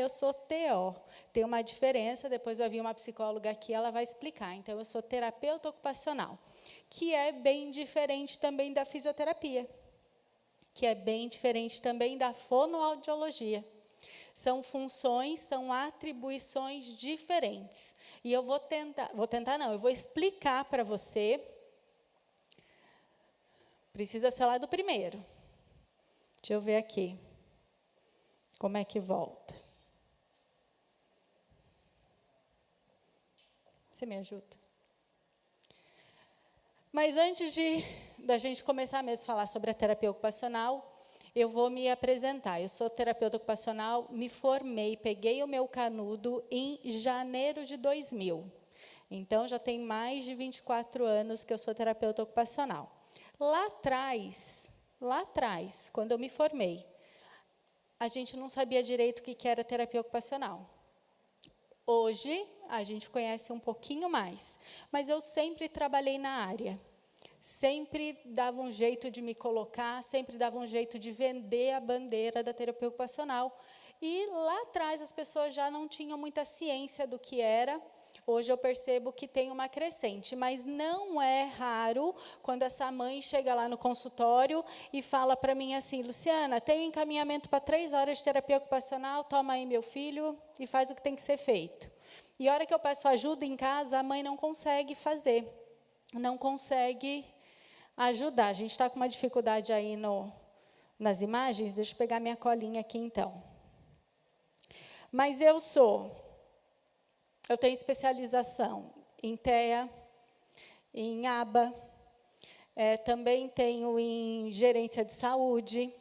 eu sou TO. Tem uma diferença, depois vai vir uma psicóloga aqui, ela vai explicar. Então, eu sou terapeuta ocupacional, que é bem diferente também da fisioterapia, que é bem diferente também da fonoaudiologia. São funções, são atribuições diferentes. E eu vou eu vou explicar para você. Precisa ser lá do primeiro. Deixa eu ver aqui. Como é que volta? Você me ajuda? Mas antes da gente começar mesmo a falar sobre a terapia ocupacional, eu vou me apresentar. Eu sou terapeuta ocupacional, me formei, peguei o meu canudo em janeiro de 2000. Então, já tem mais de 24 anos que eu sou terapeuta ocupacional. Lá atrás, quando eu me formei, a gente não sabia direito o que era terapia ocupacional. Hoje, a gente conhece um pouquinho mais, mas eu sempre trabalhei na área. Sempre dava um jeito de me colocar, sempre dava um jeito de vender a bandeira da terapia ocupacional. E lá atrás as pessoas já não tinham muita ciência do que era. Hoje eu percebo que tem uma crescente, mas não é raro quando essa mãe chega lá no consultório e fala para mim assim: Luciana, tem um encaminhamento para 3 horas de terapia ocupacional, toma aí meu filho e faz o que tem que ser feito. E a hora que eu peço ajuda em casa, a mãe não consegue fazer. Não consegue ajudar. A gente está com uma dificuldade aí nas imagens. Deixa eu pegar minha colinha aqui, então. Mas eu tenho especialização em TEA, em ABA, também tenho em gerência de saúde,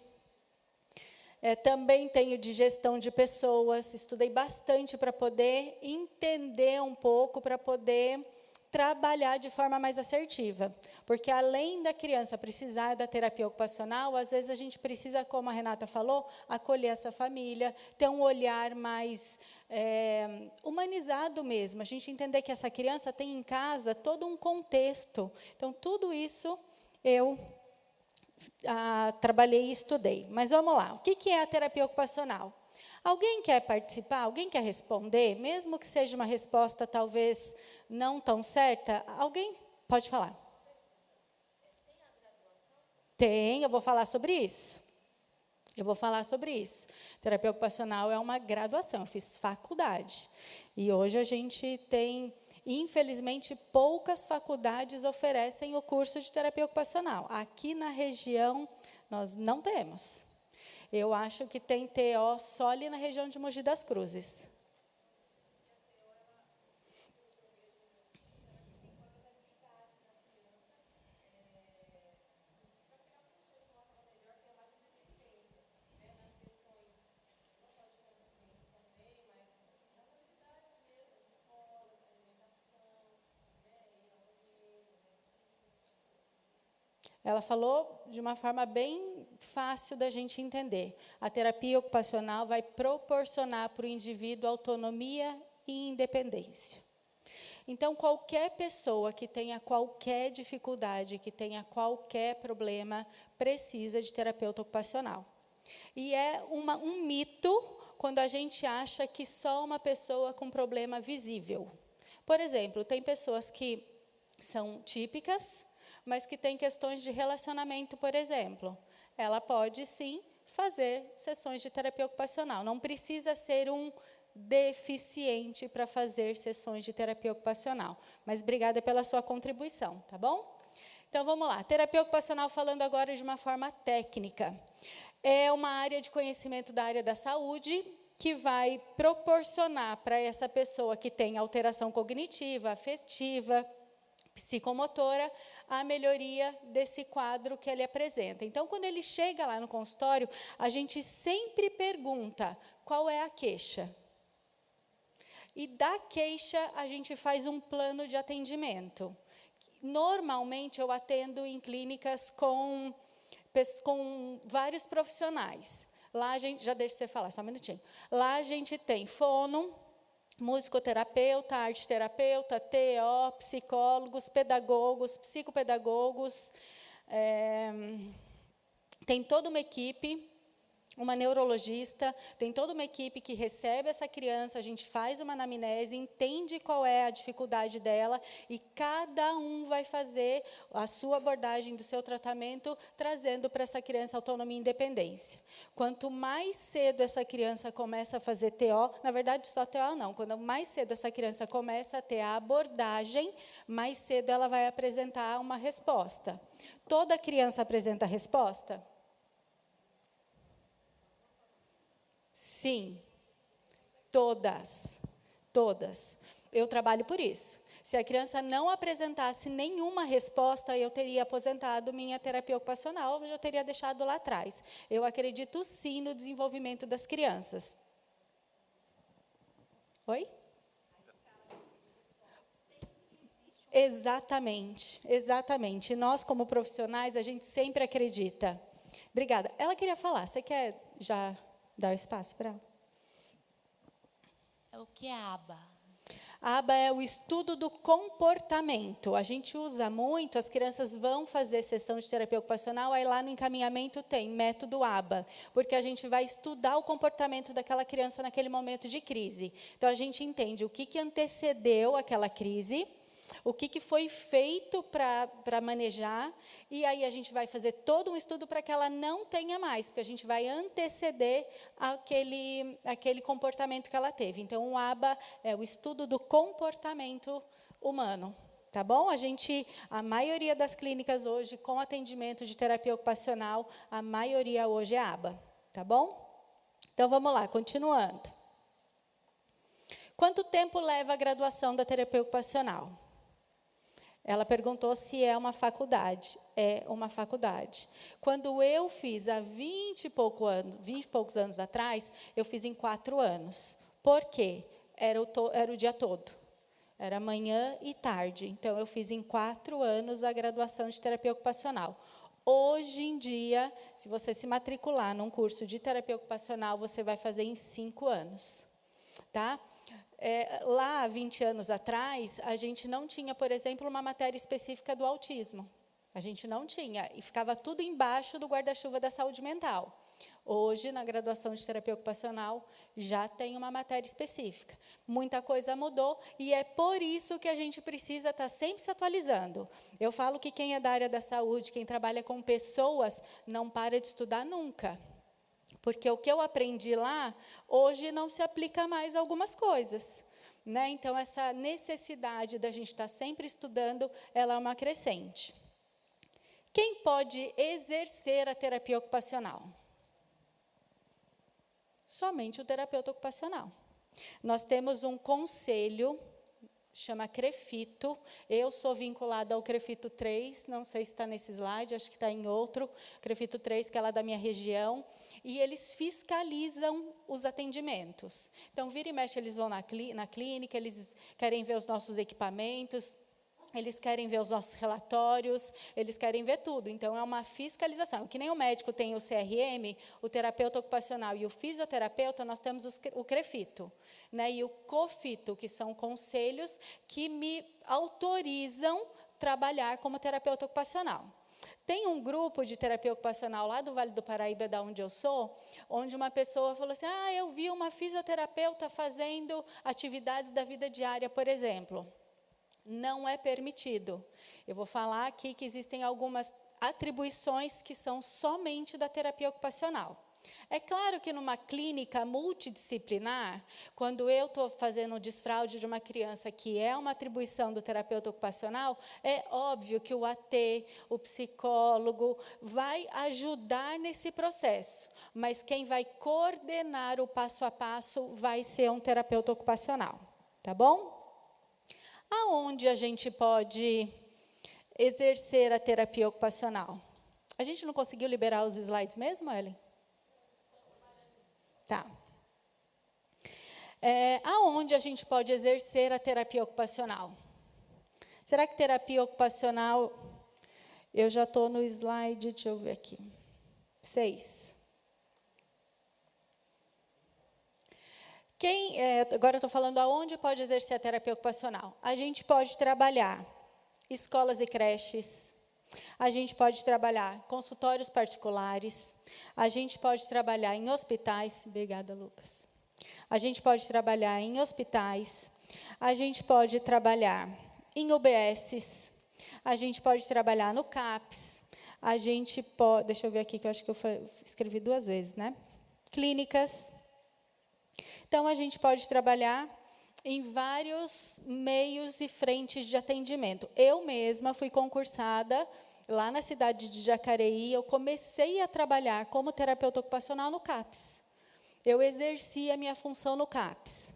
também tenho de gestão de pessoas. Estudei bastante para poder entender um pouco, para poder trabalhar de forma mais assertiva, porque além da criança precisar da terapia ocupacional, às vezes a gente precisa, como a Renata falou, acolher essa família, ter um olhar mais humanizado mesmo, a gente entender que essa criança tem em casa todo um contexto. Então, tudo isso eu trabalhei e estudei. Mas vamos lá, o que é a terapia ocupacional? Alguém quer participar? Alguém quer responder? Mesmo que seja uma resposta talvez não tão certa, alguém pode falar? Tem, eu vou falar sobre isso. Terapia ocupacional é uma graduação, eu fiz faculdade. E hoje a gente tem, infelizmente, poucas faculdades oferecem o curso de terapia ocupacional. Aqui na região, nós não temos. Eu acho que tem TO só ali na região de Mogi das Cruzes. Ela falou de uma forma bem fácil da gente entender. A terapia ocupacional vai proporcionar para o indivíduo autonomia e independência. Então, qualquer pessoa que tenha qualquer dificuldade, que tenha qualquer problema, precisa de terapeuta ocupacional. E é um mito quando a gente acha que só uma pessoa com problema visível. Por exemplo, tem pessoas que são típicas, mas que têm questões de relacionamento, por exemplo. Ela pode, sim, fazer sessões de terapia ocupacional. Não precisa ser um deficiente para fazer sessões de terapia ocupacional. Mas obrigada pela sua contribuição, tá bom? Então, vamos lá. Terapia ocupacional, falando agora de uma forma técnica. É uma área de conhecimento da área da saúde que vai proporcionar para essa pessoa que tem alteração cognitiva, afetiva, psicomotora, a melhoria desse quadro que ele apresenta. Então, quando ele chega lá no consultório, a gente sempre pergunta qual é a queixa. E da queixa, a gente faz um plano de atendimento. Normalmente, eu atendo em clínicas com vários profissionais. Lá a gente, já deixa você falar, só um minutinho. Lá a gente tem fono, musicoterapeuta, arteterapeuta, TO, psicólogos, pedagogos, psicopedagogos. Tem toda uma equipe uma neurologista, tem toda uma equipe que recebe essa criança, a gente faz uma anamnese, entende qual é a dificuldade dela e cada um vai fazer a sua abordagem do seu tratamento, trazendo para essa criança autonomia e independência. Quanto mais cedo essa criança começa a fazer TO, na verdade só TO não, quando mais cedo essa criança começa a ter a abordagem, mais cedo ela vai apresentar uma resposta. Toda criança apresenta resposta? Sim, todas. Eu trabalho por isso. Se a criança não apresentasse nenhuma resposta, eu teria aposentado minha terapia ocupacional, eu já teria deixado lá atrás. Eu acredito sim no desenvolvimento das crianças. Oi? Exatamente. Nós, como profissionais, a gente sempre acredita. Obrigada. Ela queria falar, você quer já dar o espaço para ela? O que é ABA? A aba é o estudo do comportamento. A gente usa muito, as crianças vão fazer sessão de terapia ocupacional, aí lá no encaminhamento tem método ABA, porque a gente vai estudar o comportamento daquela criança naquele momento de crise. Então, a gente entende o que antecedeu aquela crise, o que foi feito para manejar, e aí a gente vai fazer todo um estudo para que ela não tenha mais, porque a gente vai anteceder aquele comportamento que ela teve. Então, o ABA é o estudo do comportamento humano. Tá bom? A maioria das clínicas hoje, com atendimento de terapia ocupacional, a maioria hoje é ABA. Tá bom? Então, vamos lá, continuando. Quanto tempo leva a graduação da terapia ocupacional? Ela perguntou se é uma faculdade. É uma faculdade. Quando eu fiz há 20 e poucos anos atrás, eu fiz em 4 anos. Por quê? Era o dia todo. Era manhã e tarde. Então, eu fiz em 4 anos a graduação de terapia ocupacional. Hoje em dia, se você se matricular num curso de terapia ocupacional, você vai fazer em 5 anos. Tá? Lá, 20 anos atrás, a gente não tinha, por exemplo, uma matéria específica do autismo. A gente não tinha, e ficava tudo embaixo do guarda-chuva da saúde mental. Hoje, na graduação de terapia ocupacional, já tem uma matéria específica. Muita coisa mudou, e é por isso que a gente precisa estar sempre se atualizando. Eu falo que quem é da área da saúde, quem trabalha com pessoas, não para de estudar nunca. Porque o que eu aprendi lá, hoje não se aplica mais a algumas coisas. Né? Então, essa necessidade da gente estar sempre estudando, ela é uma crescente. Quem pode exercer a terapia ocupacional? Somente o terapeuta ocupacional. Nós temos um conselho, chama CREFITO. Eu sou vinculada ao CREFITO 3, não sei se está nesse slide, acho que está em outro. CREFITO 3, que é lá da minha região. E eles fiscalizam os atendimentos. Então, vira e mexe, eles vão na clínica, eles querem ver os nossos equipamentos, eles querem ver os nossos relatórios, eles querem ver tudo. Então, é uma fiscalização. Que nem o médico tem o CRM, o terapeuta ocupacional e o fisioterapeuta, nós temos o CREFITO. Né? E o COFITO, que são conselhos que me autorizam trabalhar como terapeuta ocupacional. Tem um grupo de terapia ocupacional lá do Vale do Paraíba, da onde eu sou, onde uma pessoa falou assim, eu vi uma fisioterapeuta fazendo atividades da vida diária, por exemplo. Não é permitido. Eu vou falar aqui que existem algumas atribuições que são somente da terapia ocupacional. É claro que numa clínica multidisciplinar, quando eu estou fazendo o desfraude de uma criança que é uma atribuição do terapeuta ocupacional, é óbvio que o AT, o psicólogo, vai ajudar nesse processo. Mas quem vai coordenar o passo a passo vai ser um terapeuta ocupacional. Tá bom? Aonde a gente pode exercer a terapia ocupacional? A gente não conseguiu liberar os slides mesmo, Ellen? Tá. Aonde a gente pode exercer a terapia ocupacional? Será que terapia ocupacional... Eu já estou no slide, deixa eu ver aqui. 6. Agora eu estou falando aonde pode exercer a terapia ocupacional. A gente pode trabalhar escolas e creches, A gente pode trabalhar consultórios particulares, a gente pode trabalhar em hospitais. Obrigada, Lucas. A gente pode trabalhar em hospitais, a gente pode trabalhar em UBSs, a gente pode trabalhar no CAPS, a gente pode, deixa eu ver aqui, que eu acho que eu escrevi 2 vezes, né? Clínicas. Então, a gente pode trabalhar em vários meios e frentes de atendimento. Eu mesma fui concursada lá na cidade de Jacareí, eu comecei a trabalhar como terapeuta ocupacional no CAPS. Eu exerci a minha função no CAPS.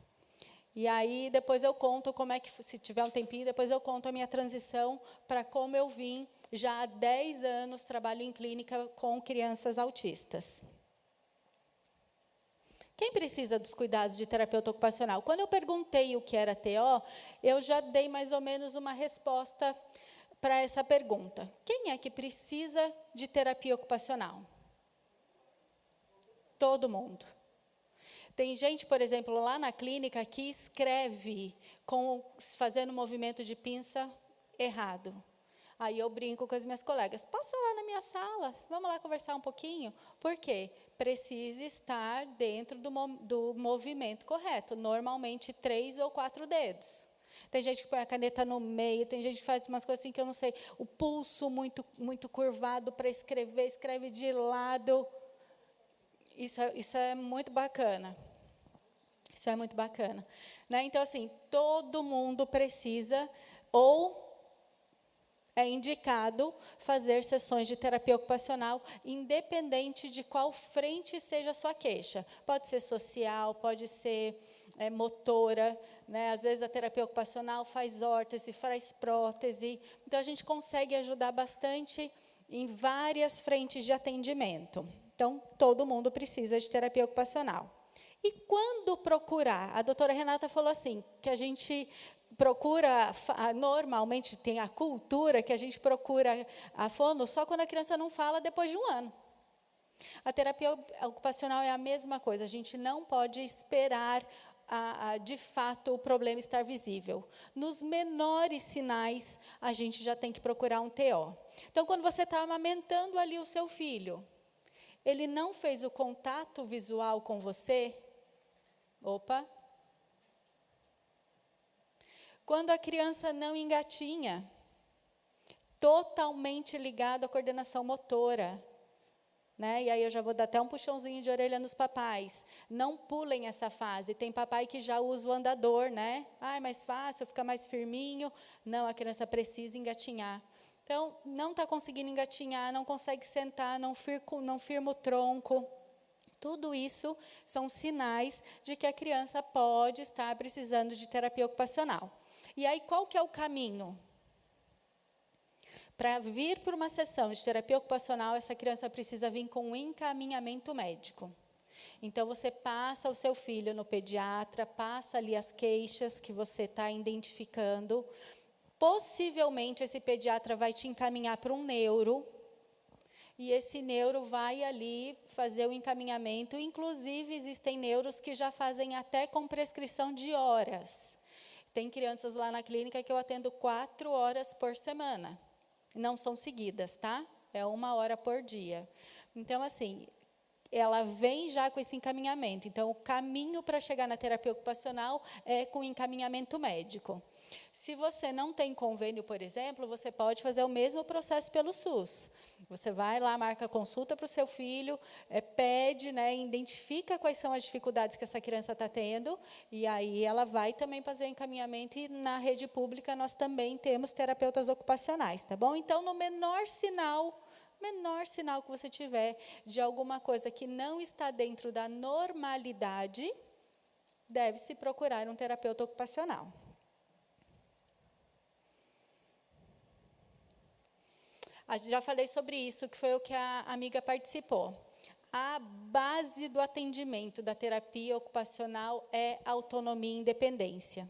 E aí, depois eu conto como é que, se tiver um tempinho, depois eu conto a minha transição para como eu vim, já há 10 anos, trabalho em clínica com crianças autistas. Quem precisa dos cuidados de terapeuta ocupacional? Quando eu perguntei o que era TO, eu já dei mais ou menos uma resposta para essa pergunta. Quem é que precisa de terapia ocupacional? Todo mundo. Tem gente, por exemplo, lá na clínica que escreve fazendo movimento de pinça errado. Aí eu brinco com as minhas colegas, passa lá na minha sala, vamos lá conversar um pouquinho. Por quê? Precisa estar dentro do movimento correto, normalmente 3 ou 4 dedos. Tem gente que põe a caneta no meio, tem gente que faz umas coisas assim que eu não sei. O pulso muito curvado para escrever, escreve de lado. Isso é muito bacana. Isso é muito bacana. Né? Então, assim, todo mundo precisa ou é indicado fazer sessões de terapia ocupacional, independente de qual frente seja a sua queixa. Pode ser social, pode ser motora, né? Às vezes a terapia ocupacional faz órtese, faz prótese. Então, a gente consegue ajudar bastante em várias frentes de atendimento. Então, todo mundo precisa de terapia ocupacional. E quando procurar? A doutora Renata falou assim, que a gente procura, normalmente tem a cultura que a gente procura a fono só quando a criança não fala depois de 1 ano. A terapia ocupacional é a mesma coisa, a gente não pode esperar, de fato, o problema estar visível. Nos menores sinais, a gente já tem que procurar um TO. Então, quando você está amamentando ali o seu filho, ele não fez o contato visual com você, opa. Quando a criança não engatinha, totalmente ligado à coordenação motora. Né? E aí eu já vou dar até um puxãozinho de orelha nos papais. Não pulem essa fase. Tem papai que já usa o andador, né? Ah, é mais fácil, fica mais firminho. Não, a criança precisa engatinhar. Então, não está conseguindo engatinhar, não consegue sentar, não firma o tronco. Tudo isso são sinais de que a criança pode estar precisando de terapia ocupacional. E aí, qual que é o caminho? Para vir para uma sessão de terapia ocupacional, essa criança precisa vir com um encaminhamento médico. Então, você passa o seu filho no pediatra, passa ali as queixas que você está identificando. Possivelmente, esse pediatra vai te encaminhar para um neuro, e esse neuro vai ali fazer o encaminhamento. Inclusive, existem neuros que já fazem até com prescrição de horas. Tem crianças lá na clínica que eu atendo 4 horas por semana. Não são seguidas, tá? É 1 hora por dia. Então, assim, ela vem já com esse encaminhamento. Então, o caminho para chegar na terapia ocupacional é com encaminhamento médico. Se você não tem convênio, por exemplo, você pode fazer o mesmo processo pelo SUS. Você vai lá, marca consulta para o seu filho, pede, né, identifica quais são as dificuldades que essa criança está tendo, e aí ela vai também fazer o encaminhamento, e na rede pública nós também temos terapeutas ocupacionais, tá bom? Então, no menor sinal que você tiver de alguma coisa que não está dentro da normalidade, deve-se procurar um terapeuta ocupacional. Já falei sobre isso, que foi o que a amiga participou. A base do atendimento da terapia ocupacional é autonomia e independência.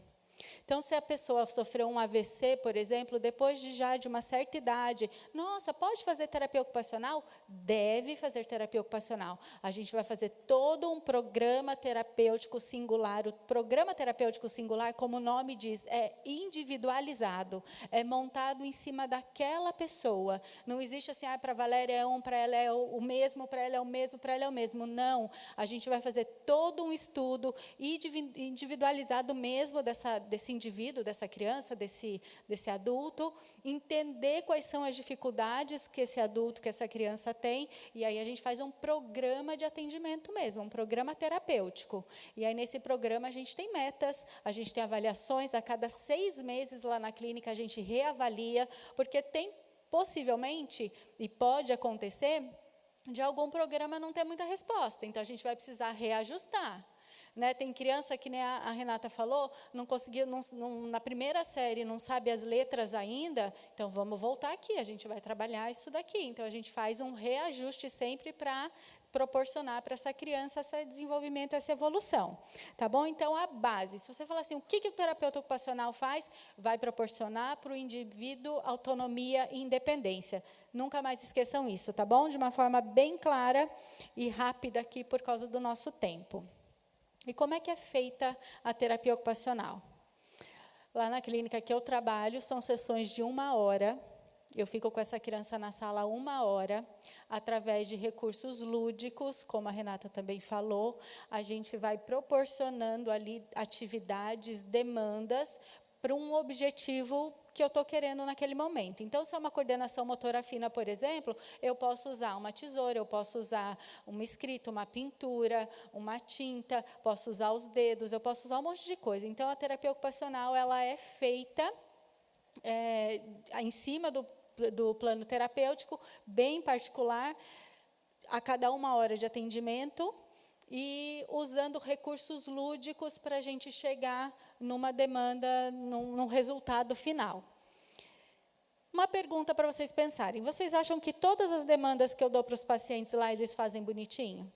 Então, se a pessoa sofreu um AVC, por exemplo, depois de uma certa idade, nossa, pode fazer terapia ocupacional? Deve fazer terapia ocupacional. A gente vai fazer todo um programa terapêutico singular. O programa terapêutico singular, como o nome diz, é individualizado, é montado em cima daquela pessoa. Não existe assim, para a Valéria é para ela é o mesmo, para ela é o mesmo, para ela é o mesmo. Não, a gente vai fazer todo um estudo individualizado mesmo desse indivíduo, dessa criança, desse adulto, entender quais são as dificuldades que esse adulto, que essa criança tem, e aí a gente faz um programa de atendimento mesmo, um programa terapêutico. E aí, nesse programa, a gente tem metas, a gente tem avaliações, a cada 6 meses lá na clínica a gente reavalia, porque tem, possivelmente, e pode acontecer, de algum programa não ter muita resposta, então a gente vai precisar reajustar. Né, tem criança, que nem a Renata falou, não conseguiu, na primeira série, não sabe as letras ainda, então vamos voltar aqui, a gente vai trabalhar isso daqui. Então, a gente faz um reajuste sempre para proporcionar para essa criança esse desenvolvimento, essa evolução. Tá bom? Então, a base, se você falar assim, o que o terapeuta ocupacional faz? Vai proporcionar para o indivíduo autonomia e independência. Nunca mais esqueçam isso, tá bom? De uma forma bem clara e rápida aqui, por causa do nosso tempo. E como é que é feita a terapia ocupacional? Lá na clínica que eu trabalho, são sessões de 1 hora. Eu fico com essa criança na sala 1 hora, através de recursos lúdicos, como a Renata também falou. A gente vai proporcionando ali atividades, demandas, para um objetivo que eu estou querendo naquele momento. Então, se é uma coordenação motora fina, por exemplo, eu posso usar uma tesoura, eu posso usar uma escrita, uma pintura, uma tinta, posso usar os dedos, eu posso usar um monte de coisa. Então, a terapia ocupacional ela é feita em cima do plano terapêutico, bem particular, a cada 1 hora de atendimento, e usando recursos lúdicos para a gente chegar numa demanda, num resultado final. Uma pergunta para vocês pensarem. Vocês acham que todas as demandas que eu dou para os pacientes lá, eles fazem bonitinho?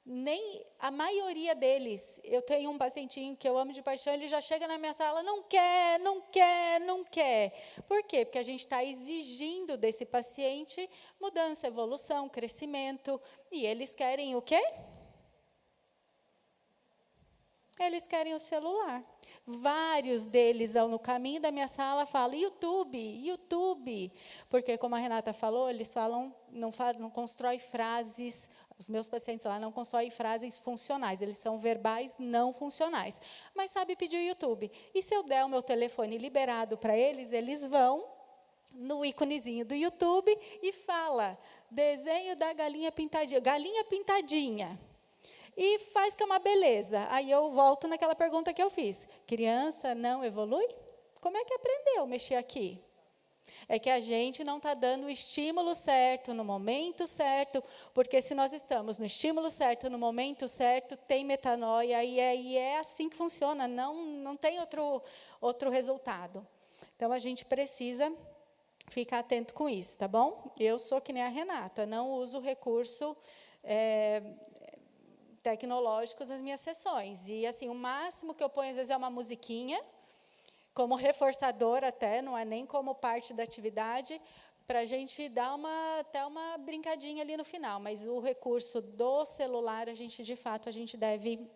Nem a maioria deles. Eu tenho um pacientinho que eu amo de paixão, ele já chega na minha sala, não quer, não quer, não quer. Por quê? Porque a gente está exigindo desse paciente mudança, evolução, crescimento. E eles querem o quê? Eles querem o celular. Vários deles, no caminho da minha sala, falam, YouTube, YouTube. Porque, como a Renata falou, eles falam, não constrói frases, os meus pacientes lá não constroem frases funcionais, eles são verbais não funcionais. Mas sabe pedir o YouTube. E se eu der o meu telefone liberado para eles, eles vão no íconezinho do YouTube e fala, desenho da galinha pintadinha. E faz que é uma beleza. Aí eu volto naquela pergunta que eu fiz. Criança não evolui? Como é que aprendeu a mexer aqui? É que a gente não está dando o estímulo certo, no momento certo, porque se nós estamos no estímulo certo, no momento certo, tem metanoia, e é assim que funciona, não tem outro resultado. Então, a gente precisa ficar atento com isso, tá bom? Eu sou que nem a Renata, não uso recurso tecnológicos nas minhas sessões. E, assim, o máximo que eu ponho, às vezes, é uma musiquinha, como reforçador até, não é nem como parte da atividade, para a gente dar até uma brincadinha ali no final. Mas o recurso do celular, de fato, a gente deve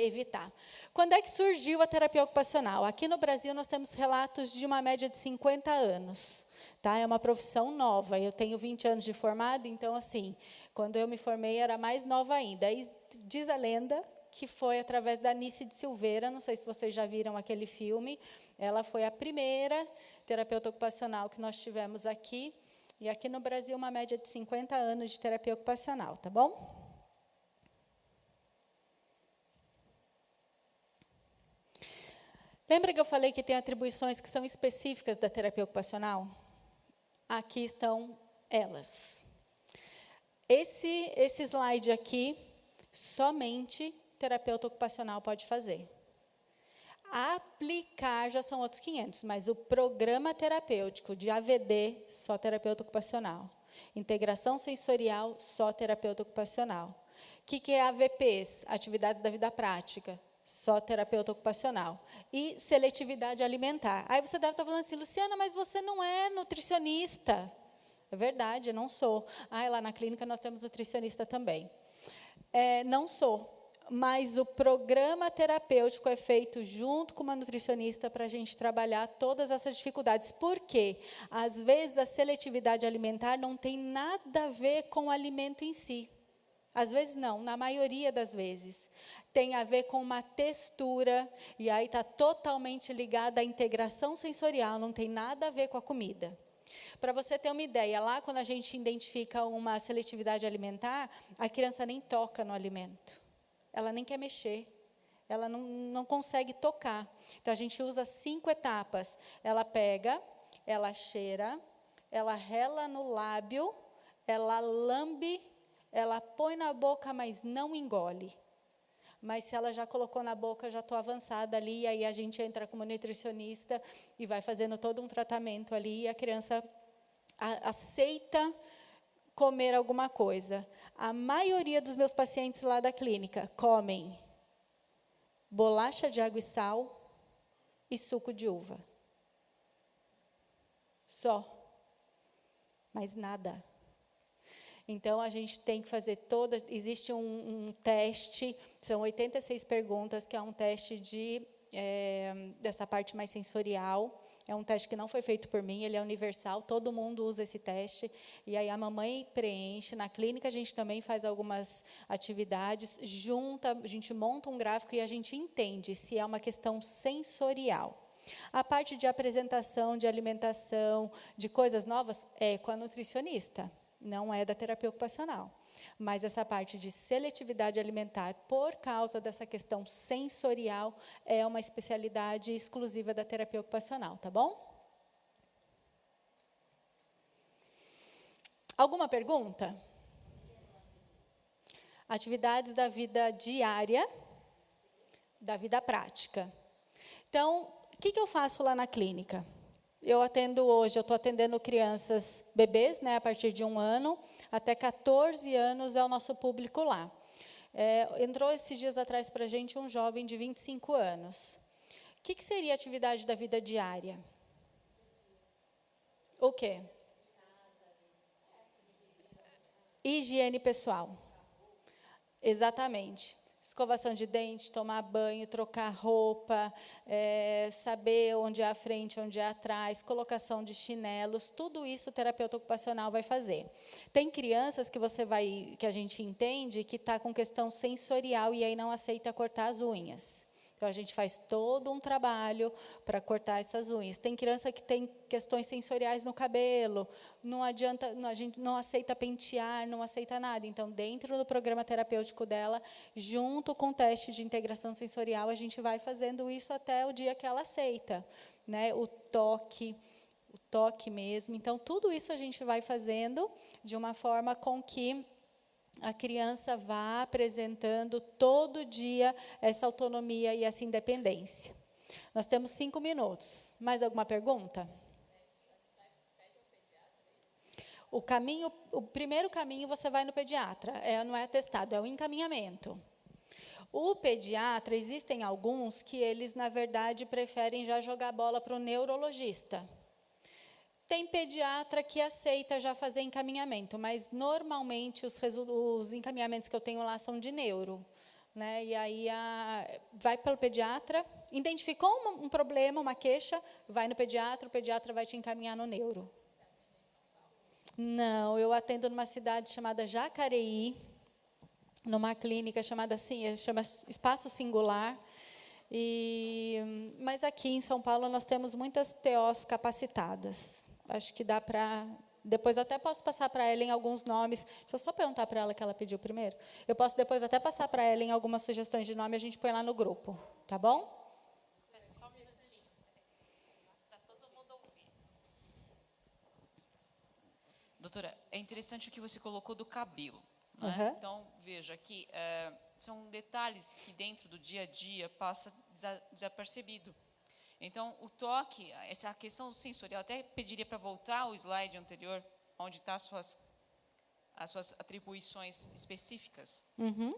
evitar. Quando é que surgiu a terapia ocupacional? Aqui no Brasil, nós temos relatos de uma média de 50 anos. Tá? É uma profissão nova. Eu tenho 20 anos de formado, então, assim, quando eu me formei, era mais nova ainda. E diz a lenda que foi através da Nice de Silveira, não sei se vocês já viram aquele filme, ela foi a primeira terapeuta ocupacional que nós tivemos aqui, e aqui no Brasil, uma média de 50 anos de terapia ocupacional, tá bom? Lembra que eu falei que tem atribuições que são específicas da terapia ocupacional? Aqui estão elas. Esse slide aqui, somente terapeuta ocupacional pode fazer. Aplicar já são outros 500, mas o programa terapêutico de AVD, só terapeuta ocupacional. Integração sensorial, só terapeuta ocupacional. O que é AVPs? Atividades da vida prática. Só terapeuta ocupacional. E seletividade alimentar. Aí você deve estar falando assim, Luciana, mas você não é nutricionista. É verdade, eu não sou. Lá na clínica nós temos nutricionista também. Não sou. Mas o programa terapêutico é feito junto com uma nutricionista para a gente trabalhar todas essas dificuldades. Por quê? Às vezes, a seletividade alimentar não tem nada a ver com o alimento em si. Às vezes, não. Na maioria das vezes. Tem a ver com uma textura, e aí está totalmente ligada à integração sensorial, não tem nada a ver com a comida. Para você ter uma ideia, lá quando a gente identifica uma seletividade alimentar, a criança nem toca no alimento. Ela nem quer mexer, ela não consegue tocar. Então, a gente usa 5 etapas. Ela pega, ela cheira, ela rela no lábio, ela lambe, ela põe na boca, mas não engole. Mas se ela já colocou na boca, já estou avançada ali, e aí a gente entra como nutricionista e vai fazendo todo um tratamento ali, e a criança aceita comer alguma coisa. A maioria dos meus pacientes lá da clínica comem bolacha de água e sal e suco de uva. Só. Mais nada. Então, a gente tem que fazer existe um teste, são 86 perguntas, que é um teste dessa parte mais sensorial. É um teste que não foi feito por mim, ele é universal, todo mundo usa esse teste. E aí a mamãe preenche. Na clínica a gente também faz algumas atividades, a gente monta um gráfico e a gente entende se é uma questão sensorial. A parte de apresentação, de alimentação, de coisas novas, é com a nutricionista, não é da terapia ocupacional. Mas essa parte de seletividade alimentar, por causa dessa questão sensorial, é uma especialidade exclusiva da terapia ocupacional, tá bom? Alguma pergunta? Atividades da vida diária, da vida prática. Então, o que eu faço lá na clínica? Eu estou atendendo crianças, bebês, né, a partir de 1 ano, até 14 anos é o nosso público lá. Entrou esses dias atrás para a gente um jovem de 25 anos. O que seria a atividade da vida diária? O quê? Higiene pessoal. Exatamente. Escovação de dente, tomar banho, trocar roupa, saber onde é a frente, onde é atrás, colocação de chinelos, tudo isso o terapeuta ocupacional vai fazer. Tem crianças que a gente entende que está com questão sensorial e aí não aceita cortar as unhas. Então, a gente faz todo um trabalho para cortar essas unhas. Tem criança que tem questões sensoriais no cabelo, não adianta, a gente não aceita pentear, não aceita nada. Então, dentro do programa terapêutico dela, junto com o teste de integração sensorial, a gente vai fazendo isso até o dia que ela aceita, né? O toque mesmo. Então, tudo isso a gente vai fazendo de uma forma com que a criança vá apresentando todo dia essa autonomia e essa independência. Nós temos 5 minutos. Mais alguma pergunta? O primeiro caminho você vai no pediatra, não é atestado, é o encaminhamento. O pediatra, existem alguns que eles, na verdade, preferem já jogar a bola para o neurologista. Tem pediatra que aceita já fazer encaminhamento, mas, normalmente, os encaminhamentos que eu tenho lá são de neuro. Né? E aí, vai pelo pediatra, identificou um problema, uma queixa, vai no pediatra, o pediatra vai te encaminhar no neuro. Não, eu atendo numa cidade chamada Jacareí, numa clínica chama Espaço Singular. Mas aqui em São Paulo nós temos muitas TOs capacitadas. Acho que dá para... Depois eu até posso passar para a Ellen alguns nomes. Deixa eu só perguntar para ela que ela pediu primeiro. Eu posso depois até passar para a Ellen algumas sugestões de nome, a gente põe lá no grupo. Tá bom? Só um minutinho. Está todo mundo ouvindo. Doutora, é interessante o que você colocou do cabelo. Né? Uhum. Então, veja que são detalhes que dentro do dia a dia passa desapercebido. Então, o toque, essa questão sensorial, até pediria para voltar ao slide anterior, onde está as suas atribuições específicas. Uhum.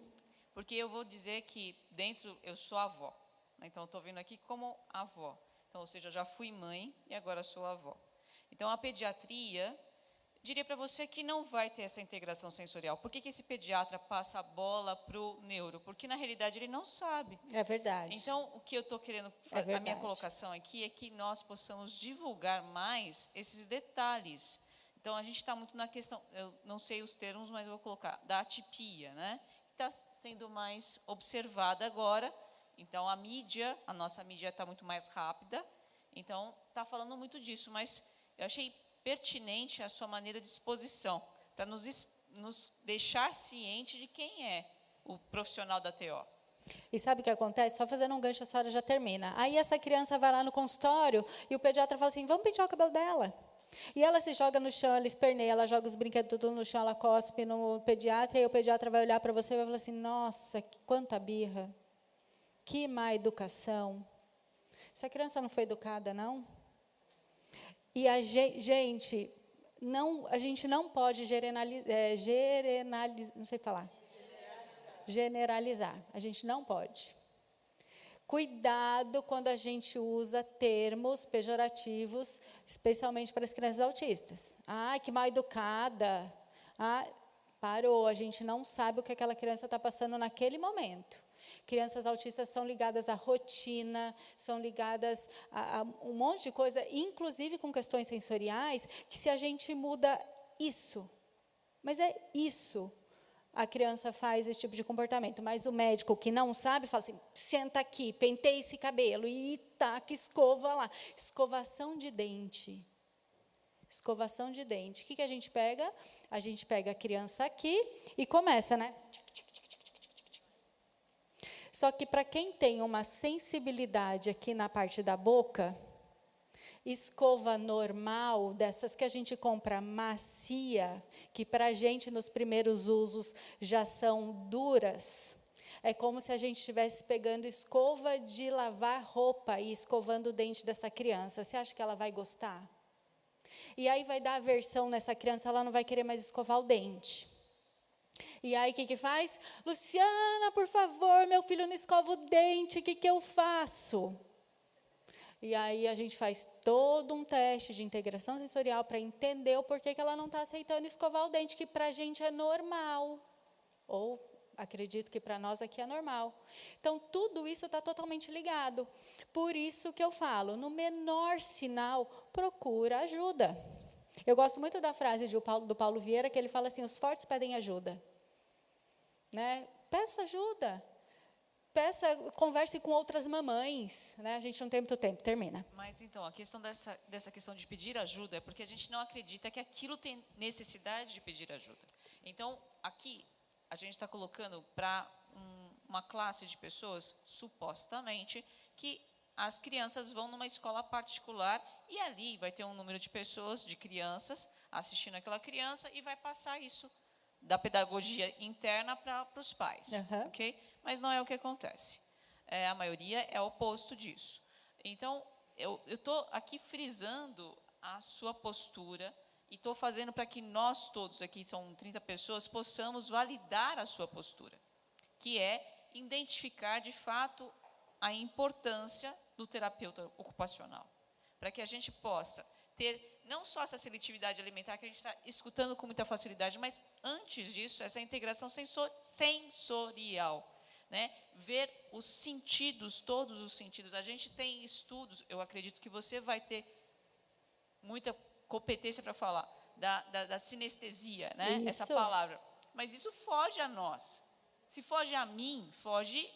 Porque eu vou dizer que dentro eu sou avó, né? Então eu estou vindo aqui como avó. Então, ou seja, eu já fui mãe e agora sou avó. Então a pediatria, diria para você que não vai ter essa integração sensorial. Por que esse pediatra passa a bola para o neuro? Porque na realidade ele não sabe. É verdade. Então, o que eu estou querendo, a minha colocação aqui é que nós possamos divulgar mais esses detalhes. Então, a gente está muito na questão, eu não sei os termos, mas eu vou colocar, da atipia, né? Está sendo mais observada agora. Então, a nossa mídia está muito mais rápida. Então, está falando muito disso, mas eu achei pertinente a sua maneira de exposição, para nos deixar ciente de quem é o profissional da TO. E sabe o que acontece? Só fazendo um gancho, a senhora já termina. Aí essa criança vai lá no consultório e o pediatra fala assim, vamos pentear o cabelo dela. E ela se joga no chão, ela esperneia, ela joga os brinquedos tudo no chão, ela cospe no pediatra, e o pediatra vai olhar para você e vai falar assim, nossa, quanta birra, que má educação. Essa criança não foi educada, não? E a gente não pode não sei falar. Generalizar. A gente não pode. Cuidado quando a gente usa termos pejorativos, especialmente para as crianças autistas. Ah, que mal educada. Ah, parou, a gente não sabe o que aquela criança está passando naquele momento. Crianças autistas são ligadas à rotina, são ligadas a um monte de coisa, inclusive com questões sensoriais, que se a gente muda isso, mas é isso, a criança faz esse tipo de comportamento. Mas o médico que não sabe, fala assim, senta aqui, penteia esse cabelo, e taca escova lá. Escovação de dente. Escovação de dente. O que a gente pega? A gente pega a criança aqui e começa, né? Só que para quem tem uma sensibilidade aqui na parte da boca, escova normal, dessas que a gente compra macia, que para a gente nos primeiros usos já são duras, é como se a gente estivesse pegando escova de lavar roupa e escovando o dente dessa criança. Você acha que ela vai gostar? E aí vai dar aversão nessa criança, ela não vai querer mais escovar o dente. E aí, o que faz? Luciana, por favor, meu filho não escova o dente, o que eu faço? E aí, a gente faz todo um teste de integração sensorial para entender o porquê que ela não está aceitando escovar o dente, que para a gente é normal. Ou, acredito que para nós aqui é normal. Então, tudo isso está totalmente ligado. Por isso que eu falo, no menor sinal, procura ajuda. Eu gosto muito da frase do Paulo Vieira, que ele fala assim, os fortes pedem ajuda. Né? Peça ajuda. Converse com outras mamães. Né? A gente não tem muito tempo, termina. Mas, então, a questão dessa questão de pedir ajuda é porque a gente não acredita que aquilo tem necessidade de pedir ajuda. Então, aqui, a gente está colocando para uma classe de pessoas, supostamente, que as crianças vão numa escola particular e ali vai ter um número de pessoas, de crianças, assistindo aquela criança e vai passar isso da pedagogia interna para os pais. Uhum. Okay? Mas não é o que acontece. A maioria é o oposto disso. Então, eu estou aqui frisando a sua postura e estou fazendo para que nós todos, aqui são 30 pessoas, possamos validar a sua postura, que é identificar, de fato, a importância do terapeuta ocupacional, para que a gente possa ter não só essa seletividade alimentar que a gente está escutando com muita facilidade, mas antes disso, essa integração sensorial, né? Ver os sentidos, todos os sentidos. A gente tem estudos, eu acredito que você vai ter muita competência para falar, da sinestesia, né? Isso. Essa palavra. Mas isso foge a nós. Se foge a mim, foge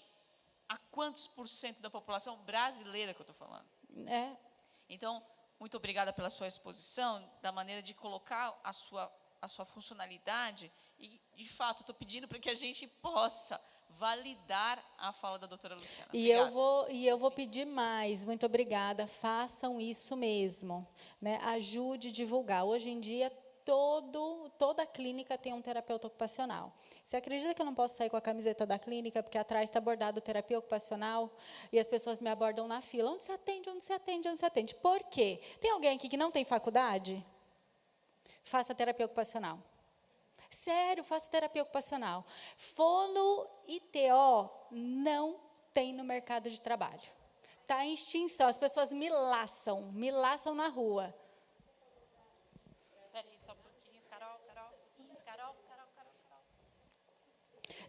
a quantos % da população brasileira que eu estou falando? É. Então, muito obrigada pela sua exposição, da maneira de colocar a sua funcionalidade. E, de fato, estou pedindo para que a gente possa validar a fala da doutora Luciana. E eu vou pedir mais, muito obrigada, façam isso mesmo. Né? Ajude a divulgar. Hoje em dia, toda clínica tem um terapeuta ocupacional. Você acredita que eu não posso sair com a camiseta da clínica, porque atrás está bordado terapia ocupacional, e as pessoas me abordam na fila, onde você atende, onde você atende, onde você atende? Por quê? Tem alguém aqui que não tem faculdade? Faça terapia ocupacional. Sério, faço terapia ocupacional. Fono e TO não tem no mercado de trabalho. Está em extinção. As pessoas me laçam na rua. Peraí, só um pouquinho. Carol.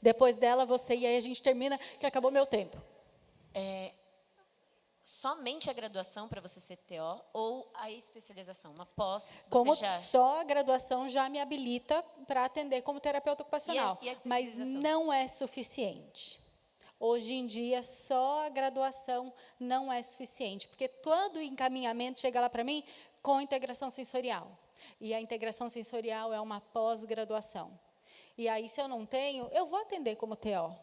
Depois dela, você, e aí a gente termina, que acabou meu tempo. Somente a graduação para você ser TO ou a especialização? Uma pós? Como você já... só a graduação já me habilita para atender como terapeuta ocupacional, E a mas especialização? não é suficiente. Hoje em dia, só a graduação não é suficiente, porque todo encaminhamento chega lá para mim com integração sensorial. E a integração sensorial é uma pós-graduação. E aí, se eu não tenho, eu vou atender como TO.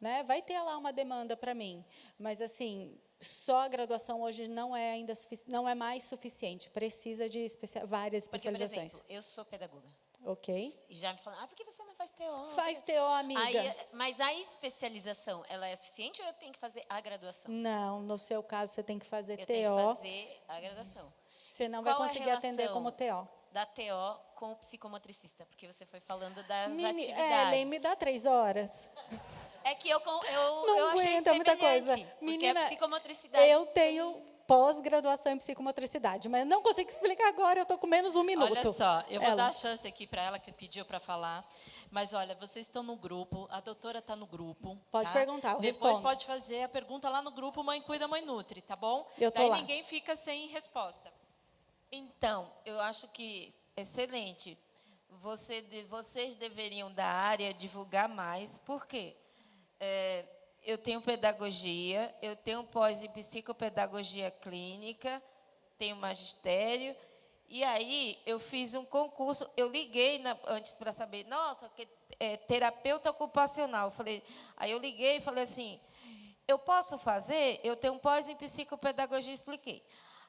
Né? Vai ter lá uma demanda para mim, mas assim, só a graduação hoje não é ainda não é mais suficiente, precisa de várias especializações. Porque, por exemplo, eu sou pedagoga. Ok. E já me falaram, por que você não faz TO? Faz TO, amiga. Aí, mas a especialização, ela é suficiente ou eu tenho que fazer a graduação? Não, no seu caso, você tem que fazer Eu TO. tenho que fazer a graduação. Você não vai Qual a conseguir atender relação como TO. da TO com o psicomotricista? Porque você foi falando das atividades. Ellen, me dá 3 horas. É que eu Não achei aguenta muita coisa. semelhante, porque Menina, a psicomotricidade... eu tenho pós-graduação em psicomotricidade, mas eu não consigo explicar agora, eu estou com menos 1 minuto. Olha só, eu vou Ela. dar a chance aqui para ela que pediu para falar. Mas olha, vocês estão no grupo, a doutora está no grupo. Pode tá? perguntar, eu Depois respondo. pode fazer a pergunta lá no grupo Mãe Cuida, Mãe Nutre, tá bom? Eu tô Daí lá. ninguém fica sem resposta. Então, eu acho que excelente. Vocês deveriam da área divulgar mais, por quê? Eu tenho pedagogia, eu tenho pós em psicopedagogia clínica, tenho magistério, e aí eu fiz um concurso, eu liguei antes para saber, nossa, terapeuta ocupacional. Aí eu liguei e falei assim, eu posso fazer? Eu tenho um pós em psicopedagogia, expliquei.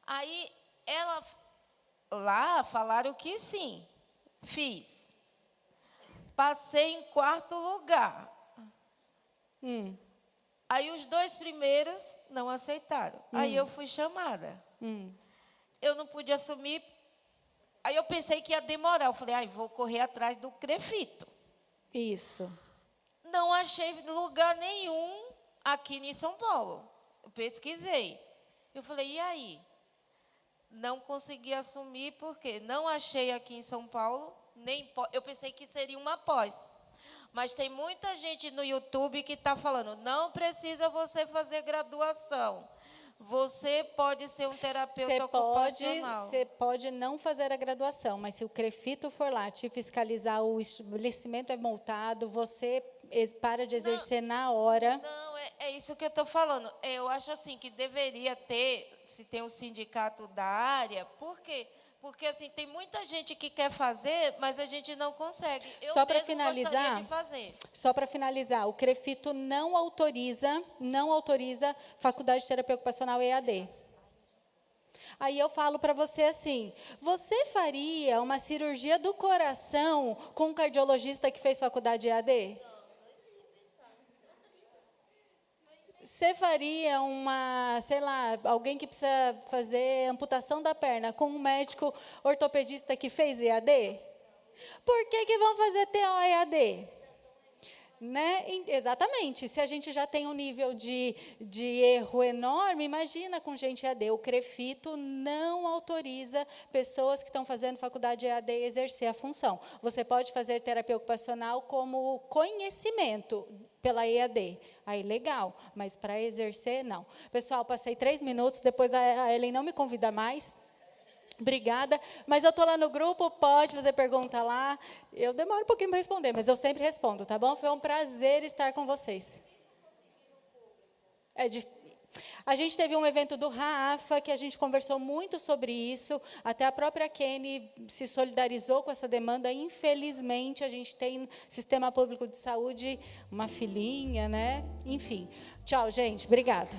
Aí lá falaram que sim, fiz. Passei em 4º lugar. Aí os 2 primeiros não aceitaram. Aí eu fui chamada. Eu não pude assumir. Aí eu pensei que ia demorar. Eu falei, vou correr atrás do CREFITO. Isso. Não achei lugar nenhum aqui em São Paulo. Eu pesquisei. Eu falei, e aí? Não consegui assumir, porque não achei aqui em São Paulo. Eu pensei que seria uma pós. Mas tem muita gente no YouTube que está falando, não precisa você fazer graduação. Você pode ser um terapeuta ocupacional. Você pode não fazer a graduação, mas se o CREFITO for lá te fiscalizar, o estabelecimento é multado, você para de exercer na hora. Não, é isso que eu estou falando. Eu acho assim que deveria ter, se tem um sindicato da área, por quê? Porque assim, tem muita gente que quer fazer, mas a gente não consegue. Eu Só para mesmo finalizar, gostaria de fazer. Só para finalizar, o CREFITO não autoriza faculdade de terapia ocupacional EAD. Aí eu falo para você assim, você faria uma cirurgia do coração com um cardiologista que fez faculdade EAD? Você faria alguém que precisa fazer amputação da perna com um médico ortopedista que fez EAD? Por que vão fazer TO EAD? Né? Exatamente. Se a gente já tem um nível de erro enorme, imagina com gente EAD. O CREFITO não autoriza pessoas que estão fazendo faculdade EAD exercer a função. Você pode fazer terapia ocupacional como conhecimento pela EAD. Aí, legal, mas para exercer, não. Pessoal, passei 3 minutos, depois a Ellen não me convida mais. Obrigada, mas eu estou lá no grupo, pode fazer pergunta lá. Eu demoro um pouquinho para responder, mas eu sempre respondo, tá bom? Foi um prazer estar com vocês. A gente teve um evento do Rafa, que a gente conversou muito sobre isso, até a própria Kenny se solidarizou com essa demanda. Infelizmente, a gente tem Sistema Público de Saúde, uma filhinha, né? Enfim. Tchau, gente. Obrigada.